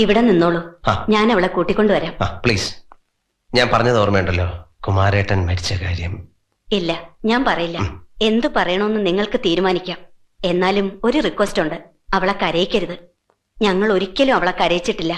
ഇവിടെ നിന്നോളൂ, ഞാൻ അവളെ കൂട്ടിക്കൊണ്ടുവരാം. പ്ലീസ്. ഞാൻ പറഞ്ഞത് ഓർമ്മയുണ്ടല്ലോ, കുമാരേട്ടൻ മരിച്ച കാര്യം. ഇല്ല, ഞാൻ പറയില്ല. എന്തു പറയണമെന്ന് നിങ്ങൾക്ക് തീരുമാനിക്കാം. എന്നാലും ഒരു റിക്വസ്റ്റ് ഉണ്ട്, അവളെ കരയിക്കരുത്. ഞങ്ങൾ ഒരിക്കലും അവളെ കരയിച്ചിട്ടില്ല.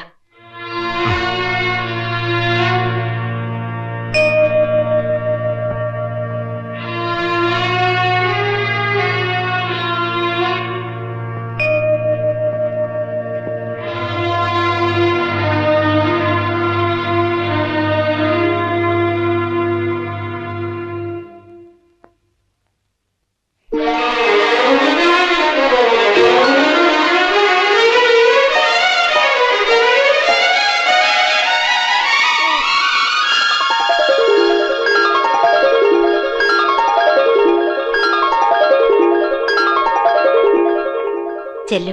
ചെല്ലു.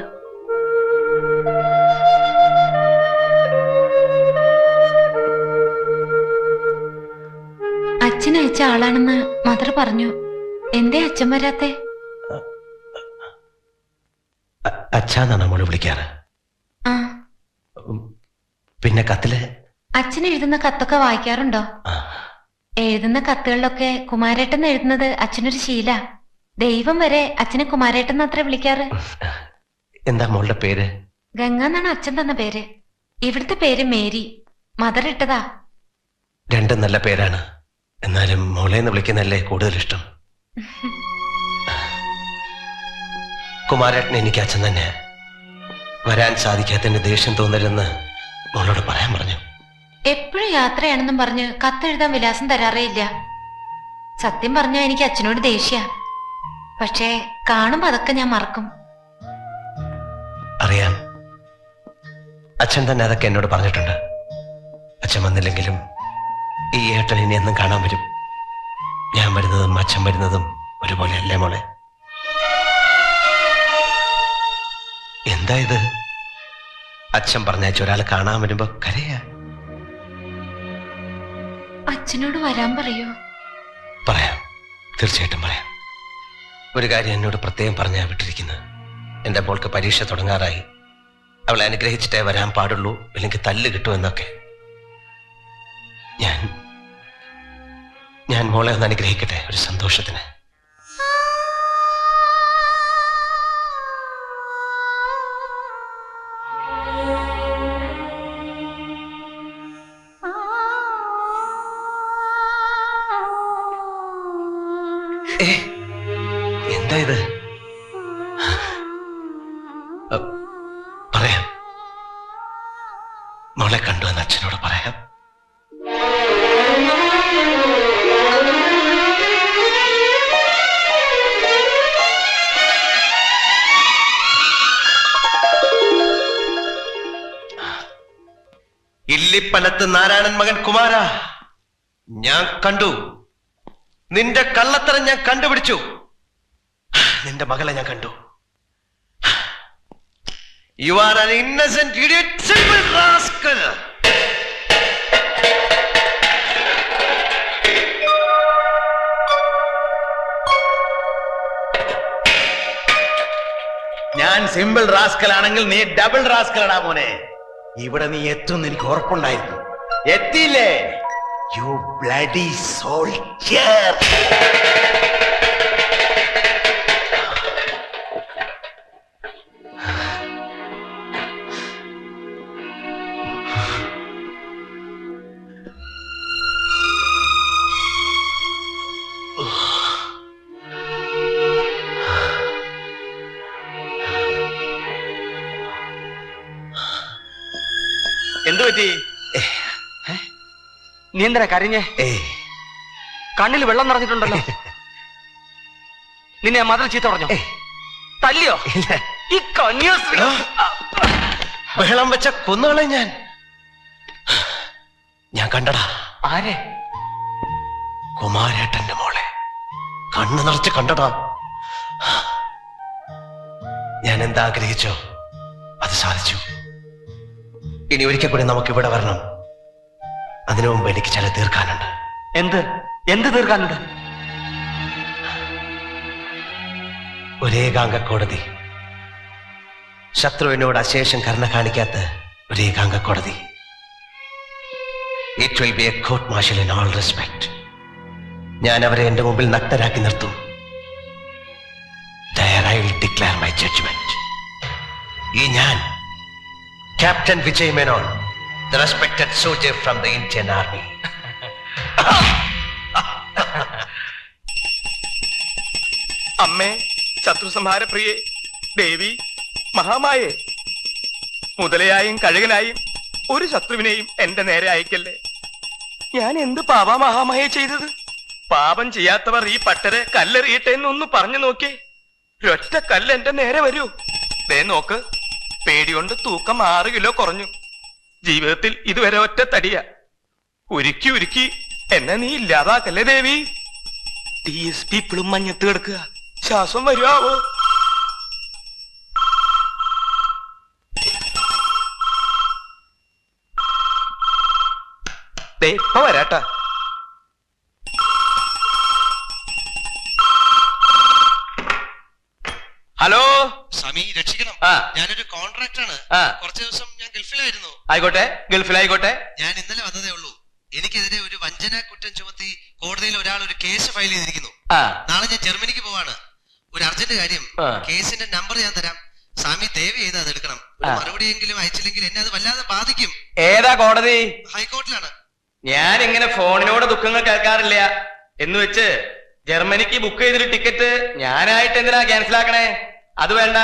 അച്ഛനയച്ച ആളാണെന്ന് മദർ പറഞ്ഞു. എന്തേ അച്ഛൻ വരാത്തെ? അച്ഛനാണ് മോള് വിളിക്കാറ്. പിന്നെ കത്തില് അച്ഛൻ എഴുതുന്ന കത്തൊക്കെ വായിക്കാറുണ്ടോ? എഴുതുന്ന കത്തുകളിലൊക്കെ കുമാരേട്ടൻ എഴുതുന്നത് അച്ഛനൊരു ശീല. ദൈവം വരെ അച്ഛനെ കുമാരേട്ടൻ അത്ര വിളിക്കാറ്. എന്താ മോളുടെ പേര്? ഗംഗ എന്നാണ് അച്ഛൻ തന്ന പേര്. ഇവിടുത്തെ പേര് മേരി. മദർ ഇട്ടതാ. രണ്ടും നല്ല പേരാണ്. എന്നാലും മോളെന്ന് വിളിക്കുന്നല്ലേ കൂടുതൽ ഇഷ്ടം. കുമാരേട്ടൻ എനിക്ക് അച്ഛൻ തന്നെ. വരാൻ സാധിക്കാത്തതിന്റെ ദേഷ്യം തോന്നരുതെന്ന് മോളോട് പറയാൻ പറഞ്ഞു. എപ്പോഴും യാത്രയാണെന്നും പറഞ്ഞ് കത്തെഴുതാൻ വിലാസം തരാറേ ഇല്ല. സത്യം പറഞ്ഞാൽ എനിക്ക് അച്ഛനോട് ദേഷ്യ. പക്ഷേ കാണുമ്പോ അതൊക്കെ ഞാൻ മറക്കും. അറിയാം, അച്ഛൻ തന്നെ അതൊക്കെ എന്നോട് പറഞ്ഞിട്ടുണ്ട്. അച്ഛൻ വന്നില്ലെങ്കിലും ഈ ഏട്ടൻ ഇനി എന്നും കാണാൻ വരും. ഞാൻ വരുന്നതും അച്ഛൻ വരുന്നതും ഒരുപോലെയല്ലേ മോളെ? എന്താ ഇത്? അച്ഛൻ പറഞ്ഞയച്ച ഒരാൾ കാണാൻ വരുമ്പോ കരയാ. അച്ഛനോട് വരാൻ പറയോ? പറയാം, തീർച്ചയായിട്ടും പറയാം. ഒരു കാര്യം എന്നോട് പ്രത്യേകം പറഞ്ഞാ വിട്ടിരിക്കുന്നത്. എന്റെ മോൾക്ക് പരീക്ഷ തുടങ്ങാറായി. അവളെ അനുഗ്രഹിച്ചിട്ടേ വരാൻ പാടുള്ളൂ, അല്ലെങ്കിൽ തല്ല് കിട്ടുമെന്നൊക്കെ. ഞാൻ മോളെ ഒന്ന് അനുഗ്രഹിക്കട്ടെ, ഒരു സന്തോഷത്തിന്. എന്താ ഇത്? പറയാം, മോളെ കണ്ടു എന്ന് അച്ഛനോട് പറയാം. ഇല്ലിപ്പനത്ത് നാരായണൻ മകൻ കുമാര, ഞാൻ കണ്ടു. നിന്റെ കള്ളത്തരം ഞാൻ കണ്ടുപിടിച്ചു. നിന്റെ മകളെ ഞാൻ കണ്ടു. You are an innocent idiot, simple rascal. ഞാൻ സിമ്പിൾ റാസ്കൽ ആണെങ്കിൽ നീ ഡബിൾ റാസ്കലാടാ മോനെ. ഇവിടെ നീ എത്തുമെന്ന് എനിക്ക് ഉറപ്പുണ്ടായിരുന്നു. എത്തിയില്ലേ? You bloody soldier. എന്തു പറ്റി? നീ എന്തിനാ കരഞ്ഞേ? കണ്ണിൽ വെള്ളം നിറഞ്ഞിട്ടുണ്ടല്ലോ. നിന്നെ മദർ ചീത്ത പറഞ്ഞോ? തല്ലിയോ? ഈ ബഹളം വെച്ച കൊന്നുകളെ ഞാൻ കണ്ടടാ. ആരെ? കുമാരേട്ടന്റെ മോളെ കണ്ണു നിറച്ച് കണ്ടടാ. ഞാൻ എന്താ ആഗ്രഹിച്ചോ അത് സാധിച്ചു. ഇനി ഒരിക്കൽ കൂടി നമുക്ക് ഇവിടെ വരണം. അതിനു മുമ്പ് എനിക്ക് ചില തീർക്കാനുണ്ട്. എന്ത് തീർക്കാനുണ്ട്? ഒരേകാംഗ കോടതി. ശത്രുവിനോട് അശേഷം കരുണ കാണിക്കാത്ത ഒരു ഏകാംഗ കോടതി. It will be A court martial in all respect. ഞാൻ അവരെ എന്റെ മുമ്പിൽ നഗ്നരാക്കി നിർത്തും. There I will declare my judgment. ഈ ഞാൻ captain Vijay Menon, the respected soldier from the Indian Army. അമ്മേ, ശത്രുസംഹാര പ്രിയേ, ദേവി, മഹാമായേ, മുതലയായും കഴുകനായും ഒരു ശത്രുവിനെയും എന്റെ നേരെ അയക്കല്ലേ. ഞാൻ എന്ത് പാപാ മഹാമായെ ചെയ്തത്? പാപം ചെയ്യാത്തവർ ഈ പട്ടരെ കല്ലെറിയട്ടെ എന്നൊന്ന് പറഞ്ഞു നോക്കി. ഒറ്റ കല്ല് എന്റെ നേരെ വരൂ. ദേ നോക്ക്, പേടികൊണ്ട് തൂക്കം 6 കിലോ കുറഞ്ഞു. ജീവിതത്തിൽ ഇതുവരെ ഒറ്റ തടിയ. ഉരുക്കി ഉരുക്കി എന്നെ നീ ഇല്ലാതാക്കല്ലേ ദേവി. TSP ഇപ്പോഴും മഞ്ഞത്ത് കിടക്കുക. ശ്വാസം വരുവോ? ഇപ്പൊ വരാട്ടാ. ഹലോ സ്വാമി, രക്ഷിക്കണം. ഞാനൊരു കോൺട്രാക്ടറാണ്. കുറച്ചു ദിവസം ഞാൻ ഗൾഫിലായിരുന്നു. ആയിക്കോട്ടെ, ഗൾഫിലായിക്കോട്ടെ. ഞാൻ ഇന്നലെ വന്നതേ ഉള്ളൂ. എനിക്കെതിരെ ഒരു വഞ്ചന കുറ്റം ചുമത്തി കോടതിയിൽ ഒരാൾ ഒരു കേസ് ഫയൽ ചെയ്തിരിക്കുന്നു. നാളെ ഞാൻ ജർമ്മനിക്ക് പോവാണ്. ഒരു അർജന്റ് കാര്യം. കേസിന്റെ നമ്പർ ഞാൻ തരാം. സ്വാമി ദയവ് ചെയ്ത് അത് എടുക്കണം. മറുപടിയെങ്കിലും അയച്ചില്ലെങ്കിൽ എന്നെ അത് വല്ലാതെ ബാധിക്കും. ഏതാ കോടതി? ഹൈക്കോർട്ടിലാണ്. ഞാൻ ഇങ്ങനെ ഫോണിനോട് ദുഃഖങ്ങൾ കേൾക്കാറില്ല. എന്ന് വെച്ച് ജർമ്മനിക്ക് ബുക്ക് ചെയ്തൊരു ടിക്കറ്റ് ഞാനായിട്ട് എന്തിനാ ക്യാൻസൽ ആക്കണേ? അത് വേണ്ട.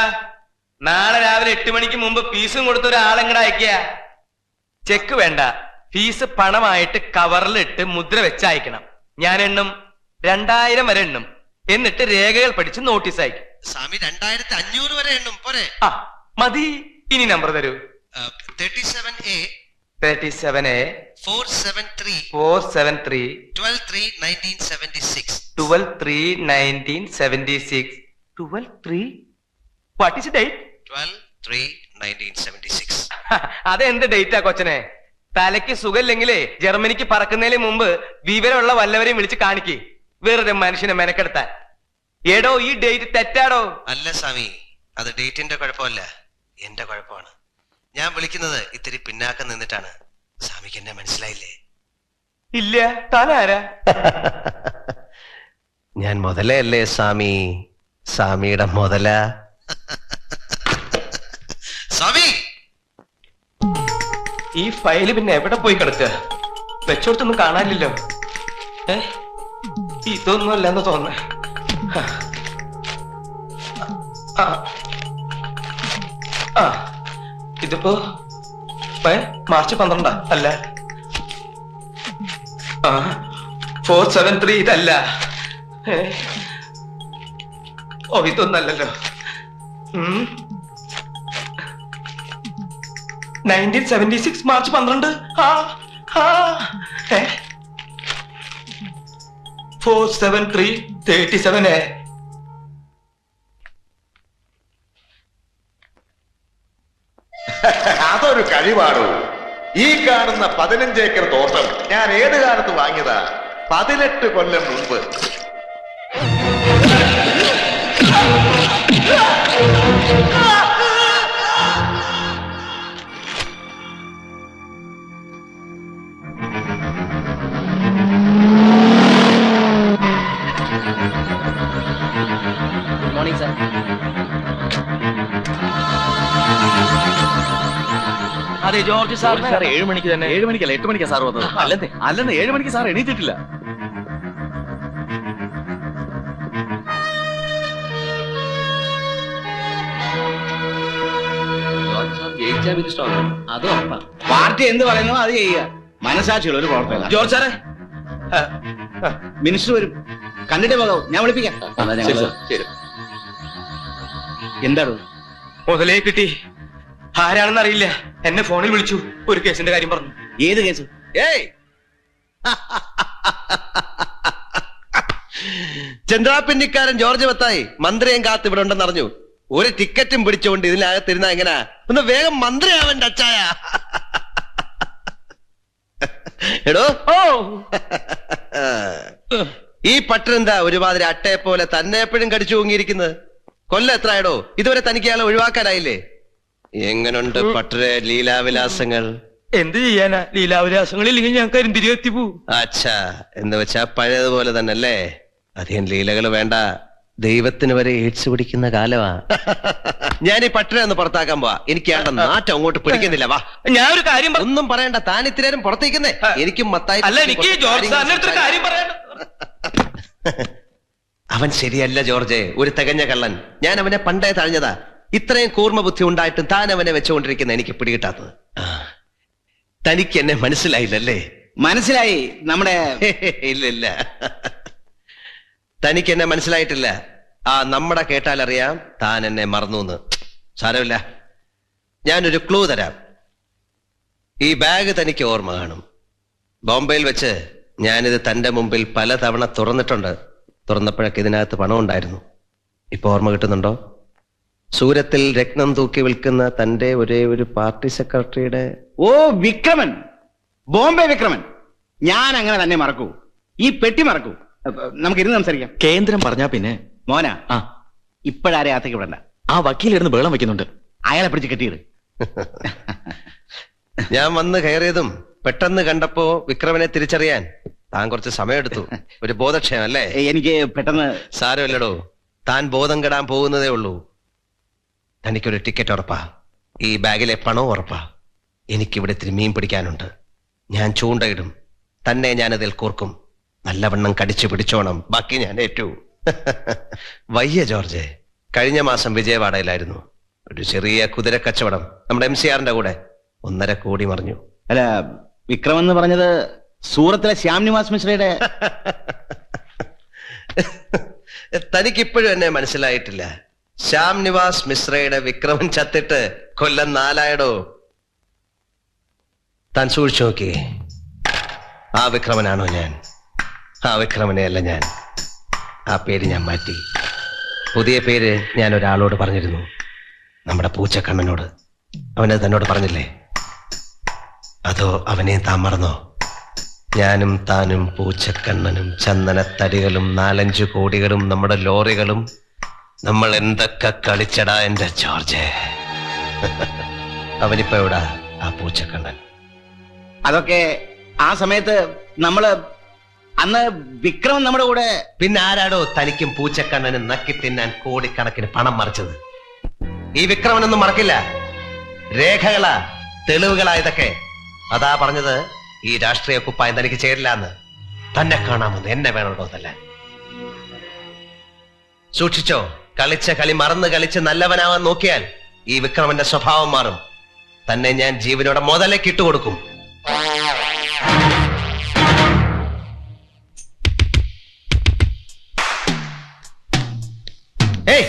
നാളെ രാവിലെ 8 മണിക്ക് മുമ്പ് ഫീസും കൊടുത്ത ഒരാളെങ്ങടെ അയക്കുക. ചെക്ക് വേണ്ട, ഫീസ് പണമായിട്ട് കവറിലിട്ട് മുദ്ര വെച്ച് അയക്കണം. ഞാൻ എണ്ണും, 2000 വരെ എണ്ണും. എന്നിട്ട് രേഖകൾ പഠിച്ച് നോട്ടീസ് അയക്കും. സ്വാമി 2500 വരെ എണ്ണും പോരെ? മതി. ഇനി നമ്പർ തരൂ. 37A 473 12/3/1976. 12/3/1976. 12/3? What is the date? 12/3/1976. അതെന്ത് ഡേറ്റാ കൊച്ചനെ? തലയ്ക്ക് സുഖമില്ലെങ്കിലേ ജർമ്മനിക്ക് പറക്കുന്നതിന് മുമ്പ് വിവരമുള്ള വല്ലവരെയും വിളിച്ച് കാണിക്കേ. വെറുതെ മനുഷ്യനെ മെനക്കെടുത്താൻ. എടോ, ഈ ഡേറ്റ് തെറ്റാടോ. അല്ല സ്വാമി, അത് ഡേറ്റിന്റെ കുഴപ്പമല്ല, എന്റെ കുഴപ്പമാണ്. ഞാൻ വിളിക്കുന്നത് ഇത്തിരി പിന്നാക്കം നിന്നിട്ടാണ്. സ്വാമിക്ക് എന്നെ മനസ്സിലായില്ലേ? ഇല്ല. താനാരാ? ഞാൻ മുതലല്ലേ സ്വാമി, സ്വാമിയുടെ മുതല. സ്വാമി, ഈ ഫയല് പിന്നെ എവിടെ പോയി കിടക്കുക? വെച്ചോടത്തൊന്നും കാണാനില്ലല്ലോ. ഇതൊന്നും അല്ലെന്ന് തോന്നുന്നു. ഇതിപ്പോ മാർച്ച് 12 അല്ല. 473 ഇതല്ല. ഓ, ഇതൊന്നല്ലല്ലോ. 1976 മാർച്ച് 12. 473/37. അതൊരു കഴിവാണോ? ഈ കാണുന്ന 15 ഏക്കർ തോട്ടം ഞാൻ ഏത് കാലത്ത് വാങ്ങിയതാ? 18 കൊല്ലം മുമ്പ്. Good morning sir. അതെ, ജോർജ് സാർ. 7 മണിക്ക് തന്നെ. 7 മണിക്കല്ല, 8 മണിക്കാ സാർ വന്നത്. അല്ലെന്ന് 7 മണിക്ക് സാർ എണീറ്റിട്ടില്ല. അത് പാർട്ടി എന്ത് പറയുന്നോ അത് ചെയ്യുക. മനസാക്ഷിയുള്ള ഒരു പ്രവർത്തനം. ജോർജ് സാറേ, മിനിസ്റ്റർ വരും, കണ്ടിട്ടേ പോകാവൂ. ഞാൻ വിളിപ്പിക്കാം. എന്താണ്? മുതലേ കിട്ടി. ആരാണെന്ന് അറിയില്ല. എന്നെ ഫോണിൽ വിളിച്ചു. ഒരു കേസിന്റെ കാര്യം പറഞ്ഞു. ഏത് കേസ്? ചന്ദ്രാപിന്നിക്കാരൻ ജോർജ് മത്തായി മന്ത്രിയും കാത്ത് ഇവിടെ ഉണ്ടെന്ന് അറിഞ്ഞു. ഒരു ടിക്കറ്റും പിടിച്ചുകൊണ്ട് ഇതിനകത്തിരുന്ന എങ്ങനാ? ഒന്ന് വേഗം മന്ത്രിയാവന്റെ അച്ചായ. എടോ, ഈ പട്ടനെന്താ ഒരുമാതിരി അട്ടയെ പോലെ തന്നെ എപ്പോഴും കടിച്ചു തൂങ്ങിയിരിക്കുന്നത്? കൊല്ലം എത്രയാടോ? ഇതുവരെ തനിക്ക് അയാളെ ഒഴിവാക്കാനായില്ലേ? എങ്ങനുണ്ട് പട്ടരെ ലീലാവിലാസങ്ങൾ? എന്ത് ചെയ്യാനാ, ലീലാവിലാസങ്ങളില്ലെങ്കിൽ ഞാൻ കരിന്തിരി എത്തിപ്പോ. അച്ഛാ, എന്ന് വെച്ചാ പഴയതുപോലെ തന്നെ അല്ലേ? അധികം ലീലകൾ വേണ്ട. ദൈവത്തിന് വരെ എയ്ഡ്സ് പിടിക്കുന്ന കാലമാ. ഞാൻ ഈ പട്ടരെ ഒന്ന് പുറത്താക്കാൻ പോവാ. എനിക്ക് നാറ്റം അങ്ങോട്ട് പിടിക്കുന്നില്ല. വാ, ഞാൻ ഒരു കാര്യം ഒന്നും പറയണ്ട. താൻ ഇത്രയും പുറത്തേക്കുന്നേ. എനിക്കും മത്തായി. അല്ല, എനിക്ക് ജോർജ് സാറിന്റെ അടുത്തൊരു കാര്യം പറയാൻ. അവൻ ശരിയല്ല ജോർജ്, ഒരു തികഞ്ഞ കള്ളൻ. ഞാൻ അവനെ പണ്ടേ തഴഞ്ഞതാ. ഇത്രയും കൂർമ്മ ബുദ്ധി ഉണ്ടായിട്ടും താൻ അവനെ വെച്ചുകൊണ്ടിരിക്കുന്ന എനിക്ക് പിടികിട്ടാത്തത്. തനിക്ക് എന്നെ മനസ്സിലായില്ലല്ലേ? മനസ്സിലായി. നമ്മുടെ ഇല്ല, തനിക്ക് എന്നെ മനസ്സിലായിട്ടില്ല. നമ്മുടെ കേട്ടാൽ അറിയാം താൻ എന്നെ മറന്നു. സാരമില്ല, ഞാനൊരു ക്ലൂ തരാം. ഈ ബാഗ് തനിക്ക് ഓർമ്മ കാണും. ബോംബെയിൽ വെച്ച് ഞാനിത് തന്റെ മുമ്പിൽ പല തവണ തുറന്നിട്ടുണ്ട്. തുറന്നപ്പോഴൊക്കെ ഇതിനകത്ത് പണം ഉണ്ടായിരുന്നു. ഇപ്പൊ ഓർമ്മ കിട്ടുന്നുണ്ടോ? സൂരത്തിൽ രത്നം തൂക്കി വിൽക്കുന്ന തന്റെ ഒരേ ഒരു പാർട്ടി സെക്രട്ടറിയുടെ. ഓ, വിക്രമൻ, ബോംബെ വിക്രമൻ. ഞാൻ അങ്ങനെ തന്നെ മറക്കൂ. ഈ പെട്ടി മറക്കൂ. നമുക്ക് ഇരുന്ന് സംസാരിക്കാം. കേന്ദ്രം പറഞ്ഞാ പിന്നെ മോന, ഇപ്പോഴാരെ അകത്തേക്ക് വിടണ്ട. ആ വക്കീലിരുന്ന് ബഹളം വെക്കുന്നുണ്ട്. അയാളെ പിടിച്ച് കെട്ടിയിട്. ഞാൻ വന്ന് കയറിയതും പെട്ടെന്ന് കണ്ടപ്പോ വിക്രമനെ തിരിച്ചറിയാൻ താൻ കുറച്ച് സമയമെടുത്തു. ഒരു ബോധക്ഷയം അല്ലേ? എനിക്ക് പെട്ടെന്ന്. സാരമില്ലടോ, താൻ ബോധം കെടാൻ പോകുന്നതേ ഉള്ളൂ. തനിക്കൊരു ടിക്കറ്റ് ഉറപ്പാ. ഈ ബാഗിലെ പണവും ഉറപ്പാ. എനിക്കിവിടെ ഇത്തിരി മീൻ പിടിക്കാനുണ്ട്. ഞാൻ ചൂണ്ടയിടും. തന്നെ ഞാനതിൽ കോർക്കും. നല്ലവണ്ണം കടിച്ചു പിടിച്ചോണം. ബാക്കി ഞാൻ ഏറ്റു. വയ്യ ജോർജ്. കഴിഞ്ഞ മാസം വിജയവാഡയിലായിരുന്നു. ഒരു ചെറിയ കുതിര കച്ചവടം നമ്മുടെ MCRന്റെ കൂടെ 1.5 കോടി മറിഞ്ഞു. അല്ല, വിക്രം എന്ന് പറഞ്ഞത് സൂറത്തിലെ ശ്യാം നിവാസ് മിശ്രയുടെ. തനിക്കിപ്പോഴും എന്നെ മനസ്സിലായിട്ടില്ല. ശ്യാം നിവാസ് മിശ്രയുടെ വിക്രമൻ ചത്തിട്ട് കൊല്ലം 4 താൻ സൂക്ഷിച്ചു നോക്കിയേ. ആ വിക്രമനാണോ ഞാൻ? ആ വിക്രമനെയല്ല ഞാൻ. ആ പേര് ഞാൻ മാറ്റി. പുതിയ പേര് ഞാൻ ഒരാളോട് പറഞ്ഞിരുന്നു, നമ്മുടെ പൂച്ചക്കണ്ണനോട്. അവനത് തന്നോട് പറഞ്ഞില്ലേ? അതോ അവനെ താൻ മറന്നോ? ഞാനും താനും പൂച്ചക്കണ്ണനും ചന്ദനത്തടികളും 4-5 കോടികളും നമ്മുടെ ലോറികളും. നമ്മൾ എന്തൊക്കെ കളിച്ചടാ എന്റെ ജോർജ്. അവനിപ്പോ എവിടാ ആ പൂച്ചക്കണ്ണൻ? അതൊക്കെ ആ സമയത്ത് നമ്മള് അന്ന് വിക്രമൻ നമ്മുടെ കൂടെ. പിന്നെ ആരാടോ തനിക്കും പൂച്ചക്കണ്ണനും നക്കി തിന്നാൻ കോടിക്കണക്കിന് പണം മറിച്ചത്? ഈ വിക്രമനൊന്നും മറക്കില്ല. രേഖകളാ, തെളിവുകളാ ഇതൊക്കെ. അതാ പറഞ്ഞത് ഈ രാഷ്ട്രീയ കുപ്പായം തനിക്ക് ചേരില്ല എന്ന്. തന്നെ കാണാമെന്ന് എന്നെ വേണോടോ തല്ലാൻ. സൂക്ഷിച്ചോ, കളിച്ച കളി മറന്ന് കളിച്ച് നല്ലവനാവാൻ നോക്കിയാൽ ഈ വിക്രമന്റെ സ്വഭാവം മാറും. തന്നെ ഞാൻ ജീവനോടെ മുതലേക്ക് ഇട്ടുകൊടുക്കും. ഏയ്,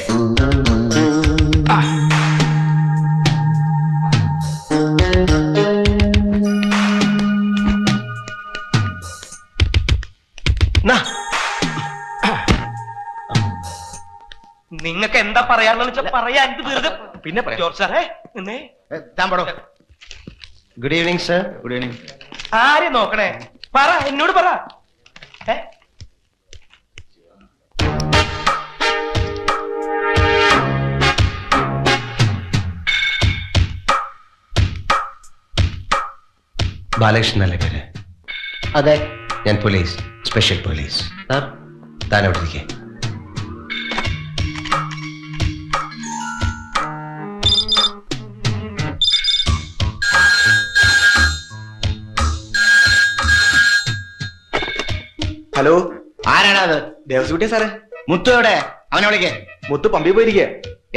നിങ്ങൾക്ക് എന്താ പറയാന്ന് വെച്ചാൽ പറയാൻ. വെറുതെ പിന്നെ ജോർജ് സാറേ നിന്നേ. Good evening sir. Good evening. ആരെ നോക്കണേ? പറ, എന്നോട് പറ. ബാലകൃഷ്ണൻ അല്ലേ പേര്? അതെ. ഞാൻ പോലീസ്, സ്പെഷ്യൽ പോലീസ്. താൻ അവിടെ ഇരിക്കേ. ഹലോ, ആരാടാ അത്? ദേവസ്കുട്ടിയ സാറേ. മുത്തു എവിടെ? അവനെ വിളിക്കേ. മുത്തു പമ്പി പോയിരിക്കേ.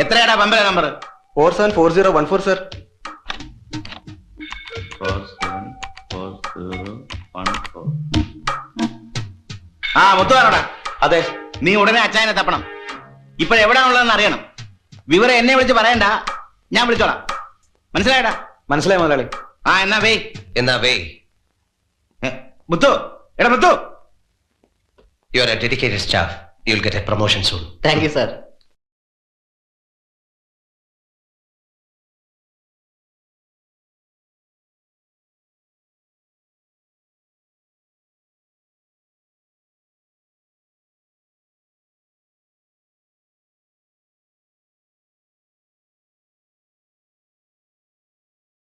എത്രയാടാ പമ്പിലെ നമ്പർ? 474014 സർ. 474014. ആ, മുത്തു ആണോടാ? അതെ. നീ ഉടനെ അച്ചായനെ തപ്പണം. ഇപ്പോഴെവിടാണുള്ളതെന്ന് അറിയണം. വിവരം എന്നെ വിളിച്ച് പറയണ്ട, ഞാൻ വിളിച്ചോളാം. മനസ്സിലായടാ? മനസ്സിലായി മുതലാളി. ആ, എന്നാ വേ. മുത്തു, എടാ മുത്തു. You are a dedicated staff. You'll get a promotion soon. Thank you sir.